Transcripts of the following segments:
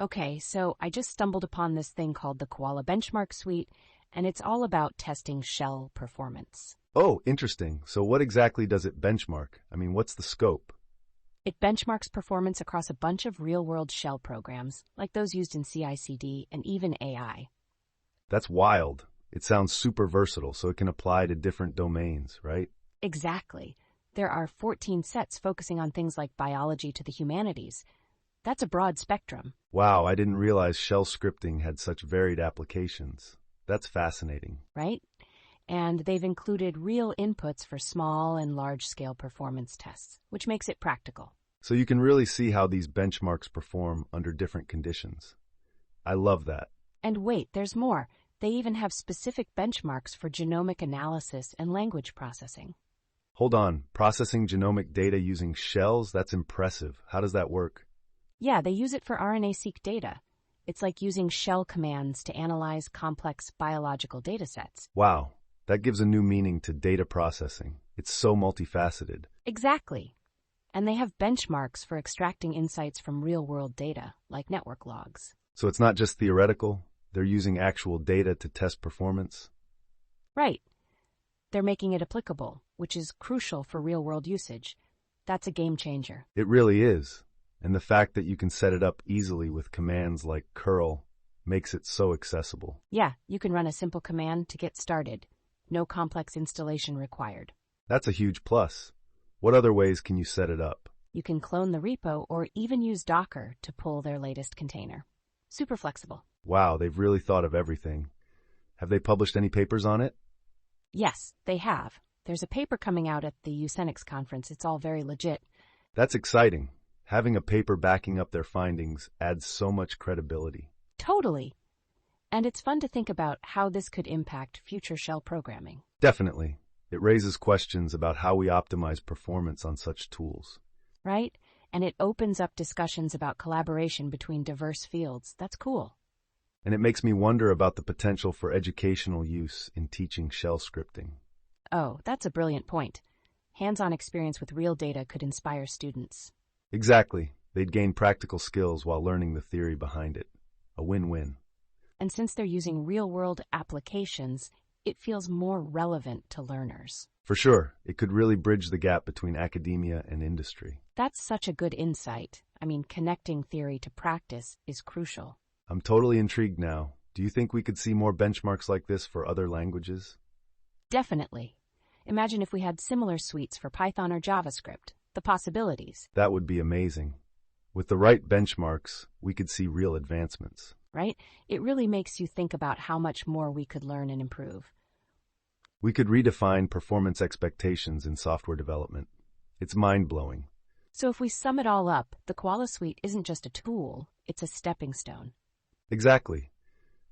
Okay, so I just stumbled upon this thing called the Koala Benchmark Suite, and it's all about testing shell performance. Oh, interesting. So what exactly does it benchmark? I mean, what's the scope? It benchmarks performance across a bunch of real-world shell programs, like those used in CI/CD and even AI. That's wild. It sounds super versatile, so it can apply to different domains, right? Exactly. There are 14 sets focusing on things like biology to the humanities. That's a broad spectrum, Wow, I didn't realize shell scripting had such varied applications. That's fascinating. right? And they've included real inputs for small and large-scale performance tests, which makes it practical. So you can really see how these benchmarks perform under different conditions. I love that. And wait, there's more. They even have specific benchmarks for genomic analysis and language processing. Hold on, processing genomic data using shells? That's impressive. How does that work? Yeah, they use it for RNA-seq data. It's like using shell commands to analyze complex biological data sets. Wow, that gives a new meaning to data processing. It's so multifaceted. Exactly. And they have benchmarks for extracting insights from real-world data, like network logs. So it's not just theoretical, they're using actual data to test performance. Right. They're making it applicable, which is crucial for real-world usage. That's a game changer. It really is. And the fact that you can set it up easily with commands like curl makes it so accessible. Yeah, you can run a simple command to get started. No complex installation required. That's a huge plus. What other ways can you set it up? You can clone the repo or even use Docker to pull their latest container. Super flexible. Wow, they've really thought of everything. Have they published any papers on it? Yes, they have. There's a paper coming out at the Usenix conference. It's all very legit. That's exciting. Having a paper backing up their findings adds so much credibility. Totally. And it's fun to think about how this could impact future shell programming. Definitely. It raises questions about how we optimize performance on such tools. Right? And it opens up discussions about collaboration between diverse fields. That's cool. And it makes me wonder about the potential for educational use in teaching shell scripting. Oh, that's a brilliant point. Hands-on experience with real data could inspire students. Exactly. They'd gain practical skills while learning the theory behind it. A win-win. And since they're using real-world applications, it feels more relevant to learners. For sure, it could really bridge the gap between academia and industry. That's such a good insight. I mean, connecting theory to practice is crucial. I'm totally intrigued now. Do you think we could see more benchmarks like this for other languages? Definitely. Imagine if we had similar suites for Python or JavaScript. The possibilities. That would be amazing. With the right benchmarks, we could see real advancements. Right? It really makes you think about how much more we could learn and improve. We could redefine performance expectations in software development. It's mind-blowing. So if we sum it all up, the Koala Suite isn't just a tool, it's a stepping stone. Exactly.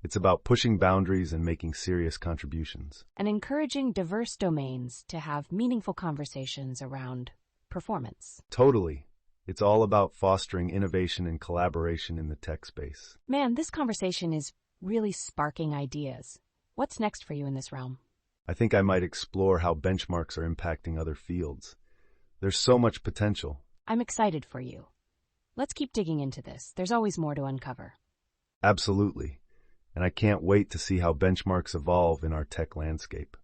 It's about pushing boundaries and making serious contributions. And encouraging diverse domains to have meaningful conversations around performance. Totally. It's all about fostering innovation and collaboration in the tech space. Man, this conversation is really sparking ideas. What's next for you in this realm? I think I might explore how benchmarks are impacting other fields. There's so much potential. I'm excited for you. Let's keep digging into this. There's always more to uncover. Absolutely. And I can't wait to see how benchmarks evolve in our tech landscape.